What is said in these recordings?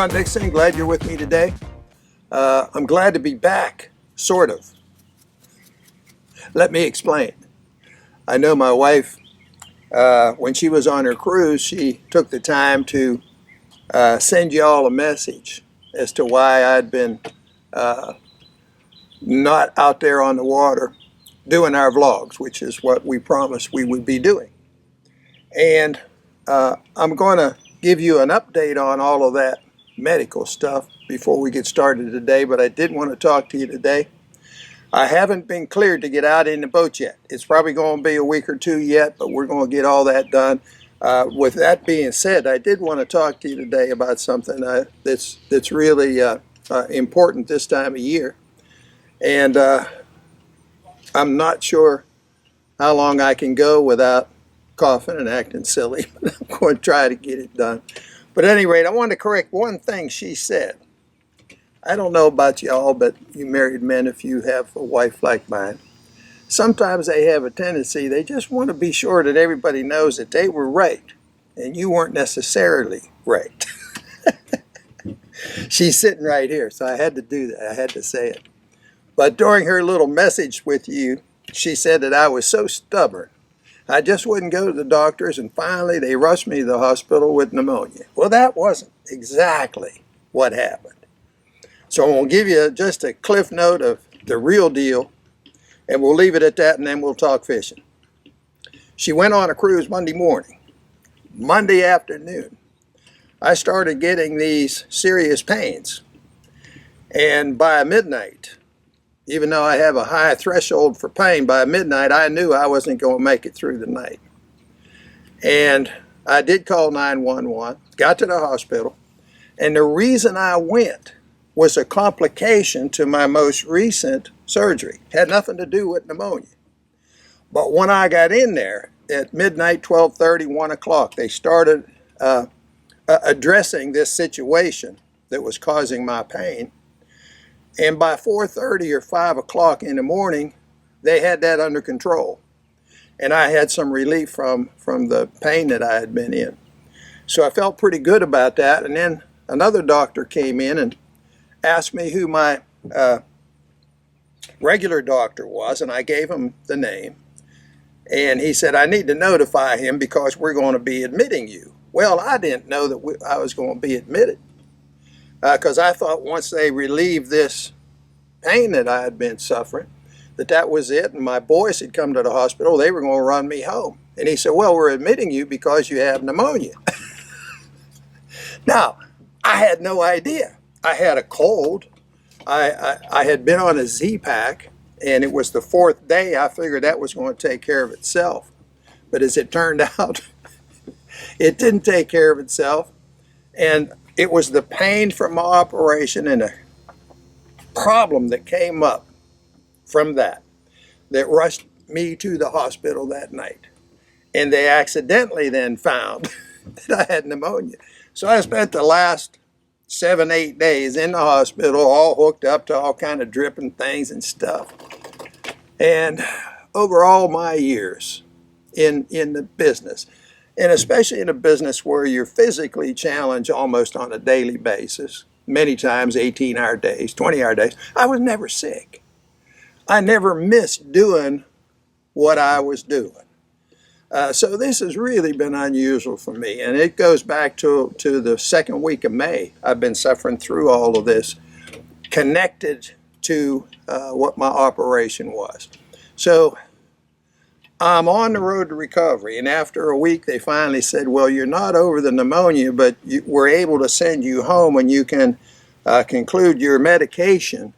John Dickson, glad you're with me today. I'm glad to be back, sort of. Let me explain. I know my wife, when she was on her cruise, she took the time to send you all a message as to why I'd been not out there on the water doing our vlogs, which is what we promised we would be doing. And I'm going to give you an update on all of that medical stuff before we get started today, but I did want to talk to you today. I haven't been cleared to get out in the boat yet. It's probably going to be a week or two yet, but we're going to get all that done. With that being said, I did want to talk to you today about something that's really important this time of year. And I'm not sure how long I can go without coughing and acting silly, but I'm going to try to get it done. But at any rate, I want to correct one thing she said. I don't know about y'all, but you married men, if you have a wife like mine, sometimes they have a tendency, they just want to be sure that everybody knows that they were right, and you weren't necessarily right. She's sitting right here, so I had to do that. I had to say it. But during her little message with you, she said that I was so stubborn. I just wouldn't go to the doctors, and finally they rushed me to the hospital with pneumonia. Well, that wasn't exactly what happened. So I'm going to give you just a cliff note of the real deal, and we'll leave it at that, and then we'll talk fishing. She went on a cruise Monday morning. Monday afternoon, I started getting these serious pains. And by midnight, even though I have a high threshold for pain, by midnight I knew I wasn't going to make it through the night. And I did call 911, got to the hospital, and the reason I went was a complication to my most recent surgery. Had nothing to do with pneumonia. But when I got in there at midnight, 12:30, 1 o'clock, they started addressing this situation that was causing my pain. And by 4:30 or 5 o'clock in the morning, they had that under control. And I had some relief from the pain that I had been in. So I felt pretty good about that. And then another doctor came in and asked me who my regular doctor was, and I gave him the name. And he said, I need to notify him because we're going to be admitting you. Well, I didn't know that I was going to be admitted. Because I thought once they relieved this pain that I had been suffering, that was it, and my boys had come to the hospital, they were going to run me home. And he said, well, we're admitting you because you have pneumonia. Now, I had no idea. I had a cold. I had been on a Z-Pack, and it was the fourth day. I figured that was going to take care of itself. But as it turned out, it didn't take care of itself. And it was the pain from my operation and a problem that came up from that rushed me to the hospital that night. And they accidentally then found that I had pneumonia. So I spent the last 7-8 days in the hospital, all hooked up to all kind of dripping things and stuff. And over all my years in the business, and especially in a business where you're physically challenged almost on a daily basis, many times 18-hour days, 20-hour days, I was never sick. I never missed doing what I was doing. So this has really been unusual for me, and it goes back to the second week of May. I've been suffering through all of this, connected to what my operation was. So I'm on the road to recovery, and after a week they finally said, well, you're not over the pneumonia, but we're able to send you home and you can conclude your medication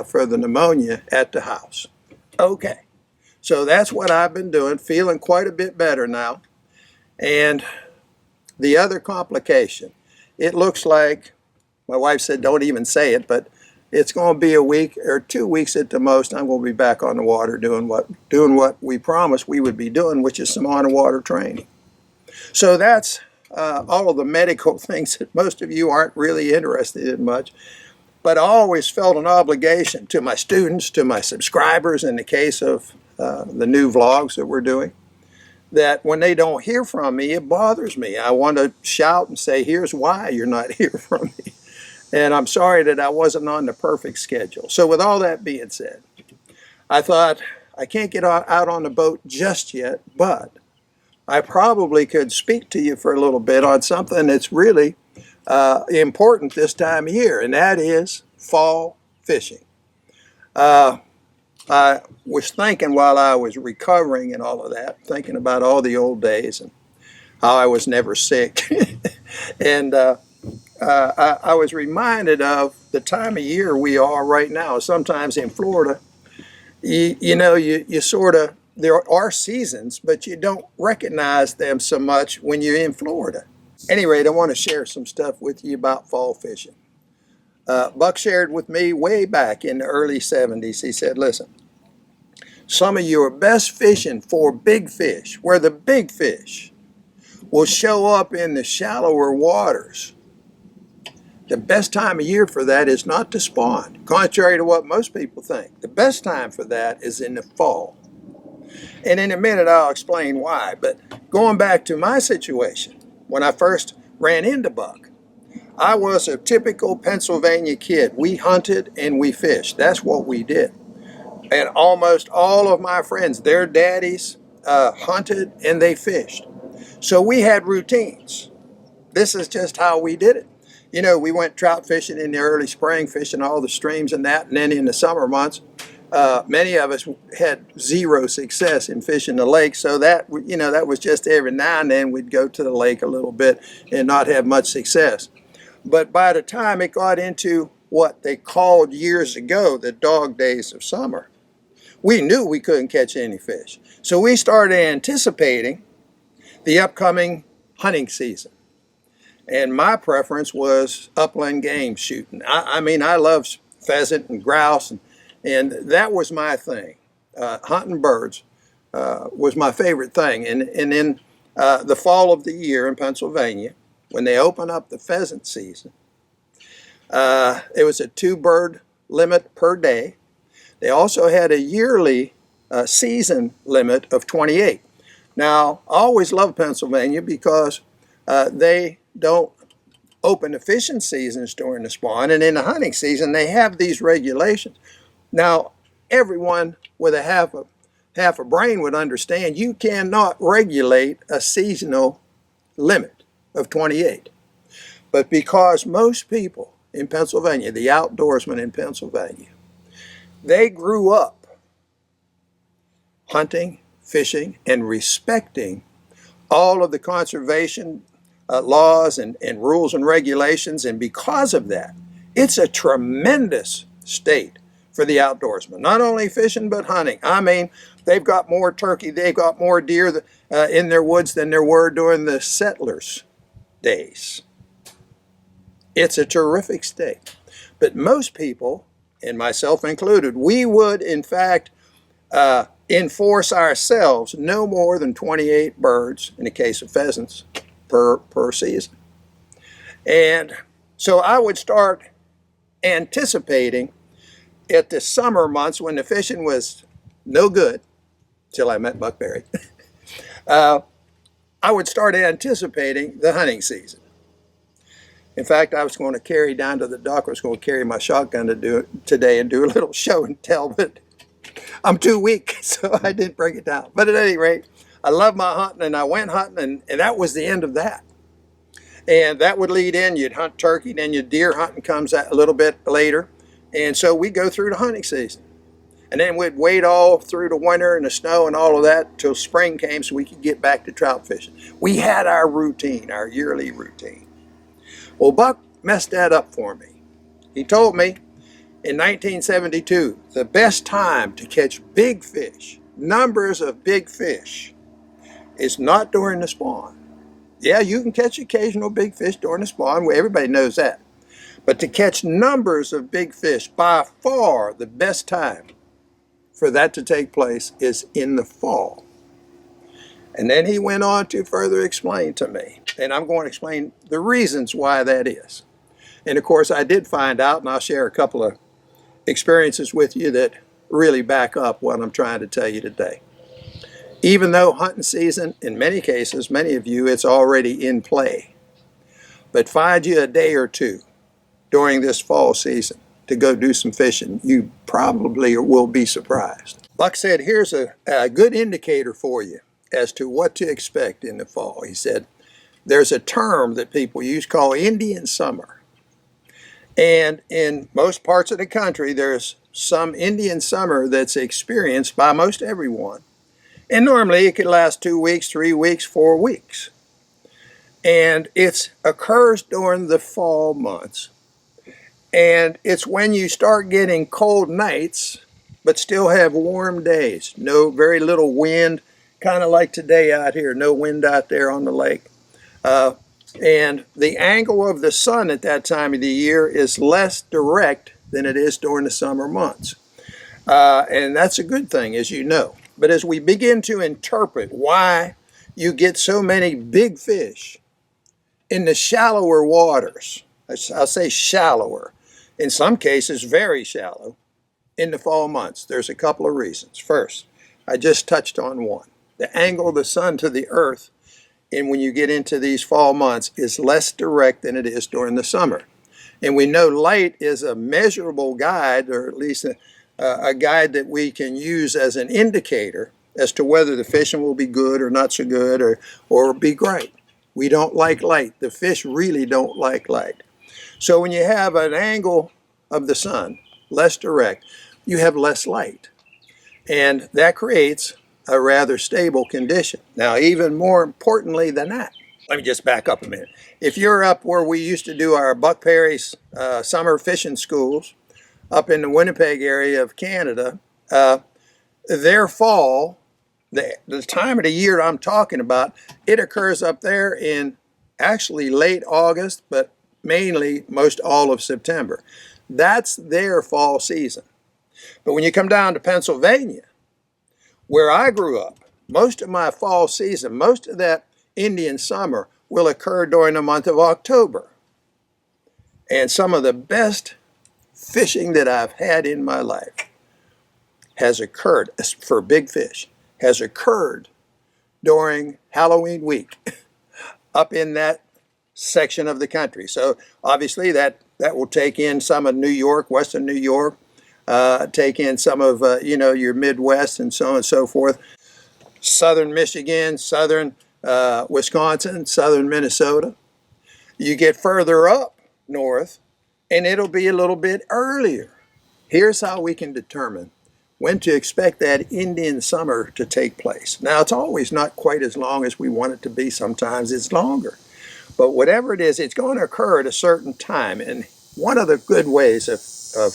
for the pneumonia at the house. Okay, so that's what I've been doing, feeling quite a bit better now. And the other complication, it looks like, my wife said don't even say it, but it's going to be a week or 2 weeks at the most. I'm going to be back on the water doing what we promised we would be doing, which is some on-the-water training. So that's all of the medical things that most of you aren't really interested in much. But I always felt an obligation to my students, to my subscribers, in the case of the new vlogs that we're doing, that when they don't hear from me, it bothers me. I want to shout and say, here's why you're not hearing from me. And I'm sorry that I wasn't on the perfect schedule. So with all that being said, I thought I can't get out on the boat just yet, but I probably could speak to you for a little bit on something that's really important this time of year, and that is fall fishing. Uh, I was thinking while I was recovering and all of that, thinking about all the old days and how I was never sick. And I was reminded of the time of year we are right now. Sometimes in Florida, you sort of, there are seasons, but you don't recognize them so much when you're in Florida. Anyway, I want to share some stuff with you about fall fishing. Buck shared with me way back in the early 70s. He said, listen, some of you are best fishing for big fish, where the big fish will show up in the shallower waters. The best time of year for that is not to spawn, contrary to what most people think. The best time for that is in the fall. And in a minute, I'll explain why. But going back to my situation, when I first ran into Buck, I was a typical Pennsylvania kid. We hunted and we fished. That's what we did. And almost all of my friends, their daddies hunted and they fished. So we had routines. This is just how we did it. You know, we went trout fishing in the early spring, fishing all the streams and that. And then in the summer months, many of us had zero success in fishing the lake. So that, that was just every now and then we'd go to the lake a little bit and not have much success. But by the time it got into what they called years ago the dog days of summer, we knew we couldn't catch any fish. So we started anticipating the upcoming hunting season. And my preference was upland game shooting. I mean, I love pheasant and grouse, and that was my thing. Hunting birds was my favorite thing. And in the fall of the year in Pennsylvania, when they open up the pheasant season, it was a 2-bird limit per day. They also had a yearly season limit of 28. Now, I always loved Pennsylvania because they don't open the fishing seasons during the spawn, and in the hunting season they have these regulations. Now, everyone with a half a brain would understand you cannot regulate a seasonal limit of 28. But because most people in Pennsylvania, the outdoorsmen in Pennsylvania, they grew up hunting, fishing, and respecting all of the conservation laws and rules and regulations. And because of that, it's a tremendous state for the outdoorsman. Not only fishing, but hunting. I mean, they've got more turkey, they've got more deer in their woods than there were during the settlers' days. It's a terrific state. But most people, and myself included, we would, in fact, enforce ourselves no more than 28 birds, in the case of pheasants, per season. And so I would start anticipating at the summer months when the fishing was no good, till I met Buck Berry, I would start anticipating the hunting season. In fact, I was going to carry down to the dock. I was going to carry my shotgun to do it today and do a little show and tell, but I'm too weak, so I didn't bring it down. But at any rate, I love my hunting, and I went hunting, and that was the end of that. And that would lead in, you'd hunt turkey, then your deer hunting comes a little bit later. And so we go through the hunting season. And then we'd wait all through the winter and the snow and all of that till spring came so we could get back to trout fishing. We had our routine, our yearly routine. Well, Buck messed that up for me. He told me in 1972, the best time to catch big fish, numbers of big fish, is not during the spawn. Yeah, you can catch occasional big fish during the spawn. Everybody knows that. But to catch numbers of big fish, by far the best time for that to take place is in the fall. And then he went on to further explain to me, and I'm going to explain the reasons why that is. And of course, I did find out, and I'll share a couple of experiences with you that really back up what I'm trying to tell you today. Even though hunting season, in many cases, many of you, it's already in play. But find you a day or two during this fall season to go do some fishing, you probably will be surprised. Buck said, here's a good indicator for you as to what to expect in the fall. He said, there's a term that people use called Indian summer. And in most parts of the country, there's some Indian summer that's experienced by most everyone. And normally it could last 2 weeks, 3 weeks, 4 weeks. And it occurs during the fall months. And it's when you start getting cold nights, but still have warm days. Very little wind, kind of like today out here. No wind out there on the lake. And the angle of the sun at that time of the year is less direct than it is during the summer months. And that's a good thing, as you know. But as we begin to interpret why you get so many big fish in the shallower waters, I'll say shallower, in some cases very shallow, in the fall months, there's a couple of reasons. First, I just touched on one. The angle of the sun to the earth, and when you get into these fall months, is less direct than it is during the summer. And we know light is a measurable guide, or at least a guide that we can use as an indicator as to whether the fishing will be good or not so good, or be great. We don't like light. The fish really don't like light. So when you have an angle of the sun less direct, you have less light. And that creates a rather stable condition. Now, even more importantly than that, let me just back up a minute. If you're up where we used to do our Buck Perry's summer fishing schools, up in the Winnipeg area of Canada, their fall, the time of the year I'm talking about, it occurs up there in actually late August, but mainly most all of September. That's their fall season. But when you come down to Pennsylvania, where I grew up, most of my fall season, most of that Indian summer will occur during the month of October. And some of the best fishing that I've had in my life has occurred, for big fish, has occurred during Halloween week up in that section of the country. So obviously that will take in some of New York, Western New York, take in some of your Midwest and so on and so forth. Southern Michigan, southern Wisconsin, southern Minnesota. You get further up north and it'll be a little bit earlier. Here's how we can determine when to expect that Indian summer to take place. Now, it's always not quite as long as we want it to be. Sometimes it's longer. But whatever it is, it's going to occur at a certain time. And one of the good ways of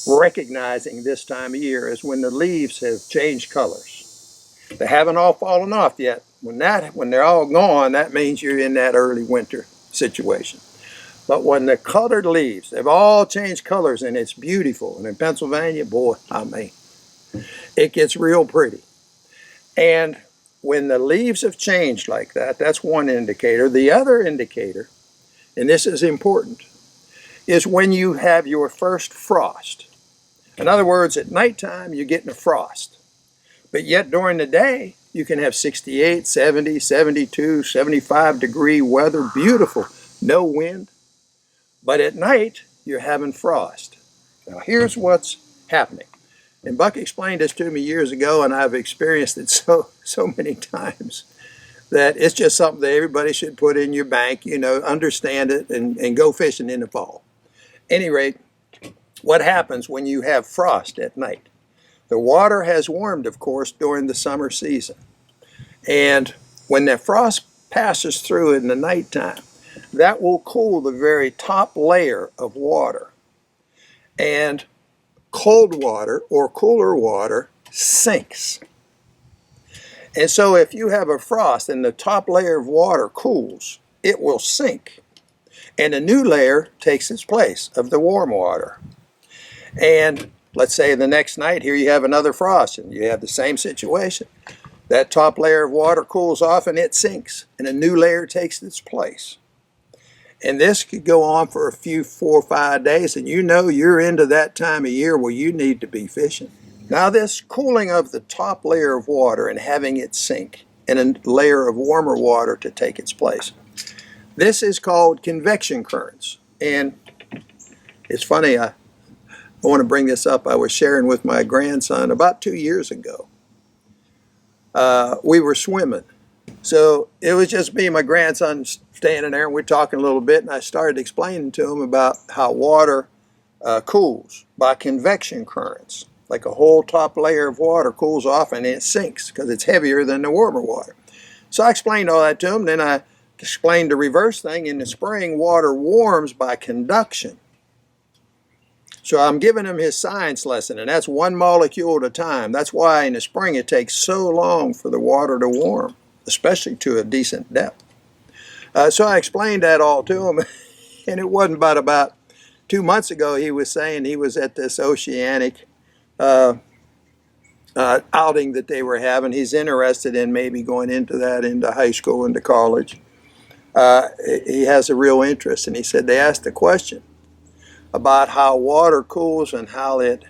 recognizing this time of year is when the leaves have changed colors. They haven't all fallen off yet. When they're all gone, that means you're in that early winter situation. But when the colored leaves, they've all changed colors and it's beautiful. And in Pennsylvania, boy, it gets real pretty. And when the leaves have changed like that, that's one indicator. The other indicator, and this is important, is when you have your first frost. In other words, at nighttime, you're getting a frost. But yet during the day, you can have 68, 70, 72, 75 degree weather, beautiful, no wind. But at night, you're having frost. Now, here's what's happening. And Buck explained this to me years ago, and I've experienced it so many times that it's just something that everybody should put in your bank, understand it, and go fishing in the fall. At any rate, what happens when you have frost at night? The water has warmed, of course, during the summer season. And when that frost passes through in the nighttime, that will cool the very top layer of water. And cold water or cooler water sinks. And so if you have a frost and the top layer of water cools, it will sink. And a new layer takes its place of the warm water. And let's say the next night here you have another frost and you have the same situation. That top layer of water cools off and it sinks and a new layer takes its place. And this could go on for a few 4 or 5 days, and you're into that time of year where you need to be fishing. Now this cooling of the top layer of water and having it sink and a layer of warmer water to take its place. This is called convection currents. And It's funny, I want to bring this up. I was sharing with my grandson about 2 years ago. We were swimming. So it was just me and my grandson standing there, and we're talking a little bit, and I started explaining to him about how water cools by convection currents. Like a whole top layer of water cools off and it sinks because it's heavier than the warmer water. So I explained all that to him. Then I explained the reverse thing. In the spring, water warms by conduction. So I'm giving him his science lesson, and that's one molecule at a time. That's why in the spring it takes so long for the water to warm, especially to a decent depth. So I explained that all to him, and it wasn't but about 2 months ago he was saying he was at this oceanic outing that they were having. He's interested in maybe going into that, into high school, into college. He has a real interest, and he said they asked a question about how water cools and how it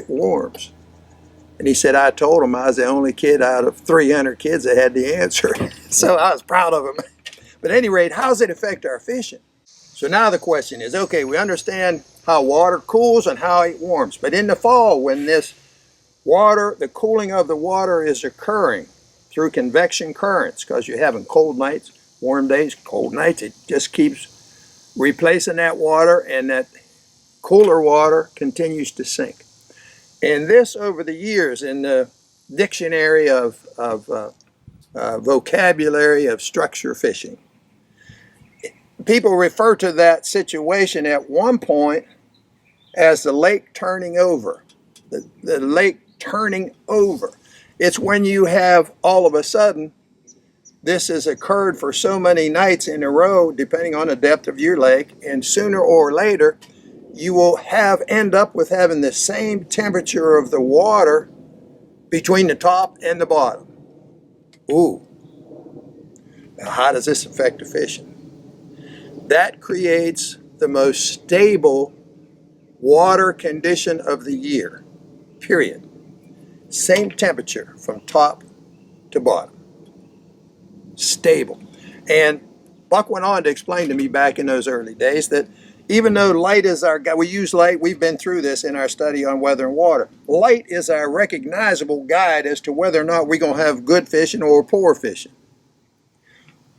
warms. And he said, I told him I was the only kid out of 300 kids that had the answer. So I was proud of him. But at any rate, how does it affect our fishing? So now the question is, okay, we understand how water cools and how it warms. But in the fall, when this water, the cooling of the water is occurring through convection currents, because you're having cold nights, warm days, cold nights, it just keeps replacing that water, and that cooler water continues to sink. And this, over the years, in the dictionary of vocabulary of structure fishing, people refer to that situation at one point as the lake turning over. The lake turning over. It's when you have all of a sudden, this has occurred for so many nights in a row, depending on the depth of your lake, and sooner or later, you will end up with having the same temperature of the water between the top and the bottom. Ooh. Now, how does this affect the fishing? That creates the most stable water condition of the year, period. Same temperature from top to bottom. Stable. And Buck went on to explain to me back in those early days that even though light is our guide, we use light, we've been through this in our study on weather and water. Light is our recognizable guide as to whether or not we're going to have good fishing or poor fishing.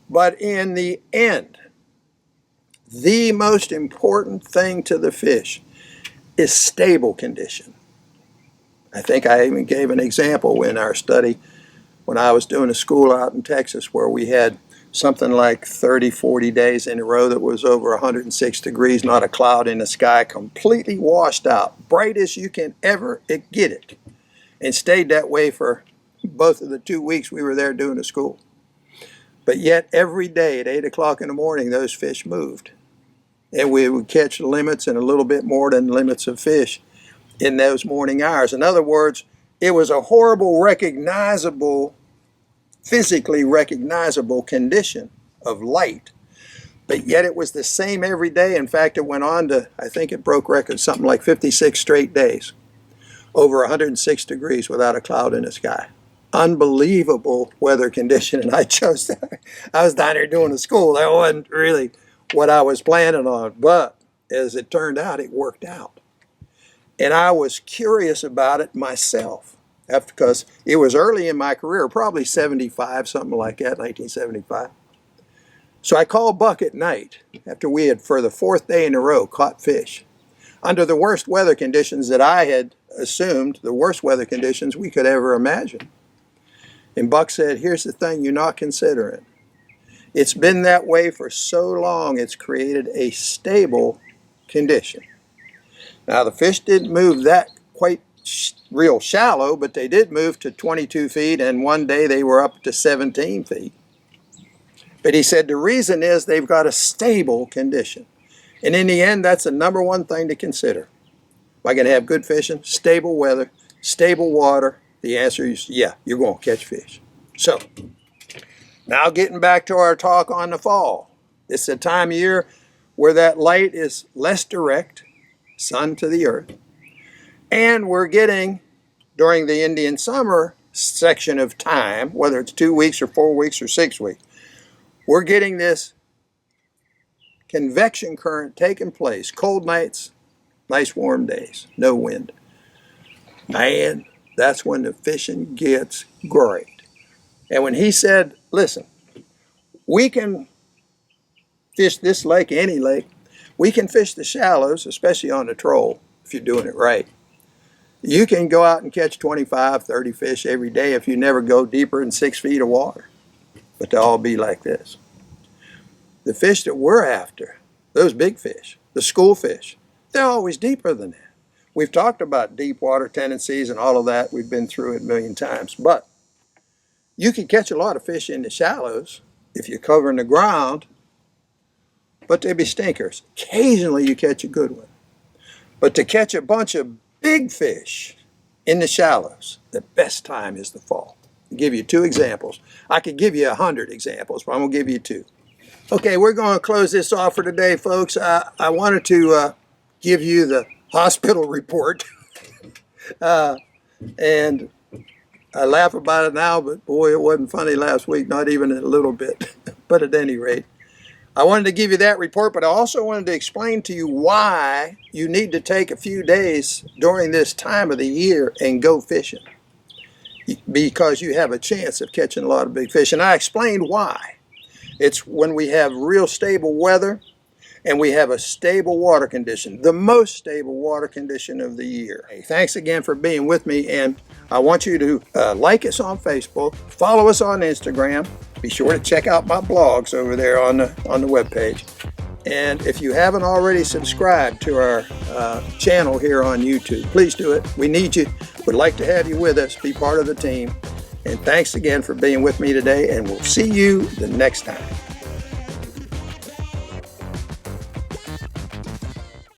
But in the end, the most important thing to the fish is stable condition. I think I even gave an example in our study when I was doing a school out in Texas where we had something like 30, 40 days in a row that was over 106 degrees, not a cloud in the sky, completely washed out, bright as you can ever get it, and stayed that way for both of the 2 weeks we were there doing the school. But yet every day at 8 o'clock in the morning, those fish moved. And we would catch limits and a little bit more than limits of fish in those morning hours. In other words, it was a horrible, physically recognizable condition of light, but yet it was the same every day. In fact, it went on to, I think it broke records, something like 56 straight days, over 106 degrees without a cloud in the sky. Unbelievable weather condition, and I chose that. I was down there doing the school. That wasn't really what I was planning on, but as it turned out, it worked out. And I was curious about it myself, because it was early in my career, probably 75, something like that, 1975. So I called Buck at night after we had, for the fourth day in a row, caught fish under the worst weather conditions that I had assumed, the worst weather conditions we could ever imagine. And Buck said, here's the thing you're not considering. It's been that way for so long, it's created a stable condition. Now, the fish didn't move that quite real shallow, but they did move to 22 feet, and one day they were up to 17 feet. But he said the reason is they've got a stable condition. And in the end, that's the number one thing to consider. Am I going to have good fishing, stable weather, stable water? The answer is yeah, you're going to catch fish. So, now getting back to our talk on the fall. It's a time of year where that light is less direct, sun to the earth. And we're getting, during the Indian summer section of time, whether it's 2 weeks or 4 weeks or 6 weeks, we're getting this convection current taking place, cold nights, nice warm days, no wind. Man, that's when the fishing gets great. And when he said, listen, we can fish this lake, any lake, we can fish the shallows, especially on the troll, if you're doing it right. You can go out and catch 25, 30 fish every day if you never go deeper than 6 feet of water. But they'll all be like this. The fish that we're after, those big fish, the school fish, they're always deeper than that. We've talked about deep water tendencies and all of that. We've been through it a million times. But you can catch a lot of fish in the shallows if you're covering the ground, but they'll be stinkers. Occasionally you catch a good one. But to catch a bunch of big fish in the shallows, the best time is the fall. I'll give you 2 examples. I could give you 100 examples, but I'm going to give you 2. Okay, we're going to close this off for today, folks. I wanted to give you the hospital report. And I laugh about it now, but boy, it wasn't funny last week, not even a little bit. But at any rate, I wanted to give you that report, but I also wanted to explain to you why you need to take a few days during this time of the year and go fishing. Because you have a chance of catching a lot of big fish. And I explained why. It's when we have real stable weather and we have a stable water condition, the most stable water condition of the year. Hey, thanks again for being with me, and I want you to like us on Facebook, follow us on Instagram. Be sure to check out my blogs over there on the webpage. And if you haven't already subscribed to our channel here on YouTube, please do it. We need you. We'd like to have you with us, be part of the team. And thanks again for being with me today, and we'll see you the next time.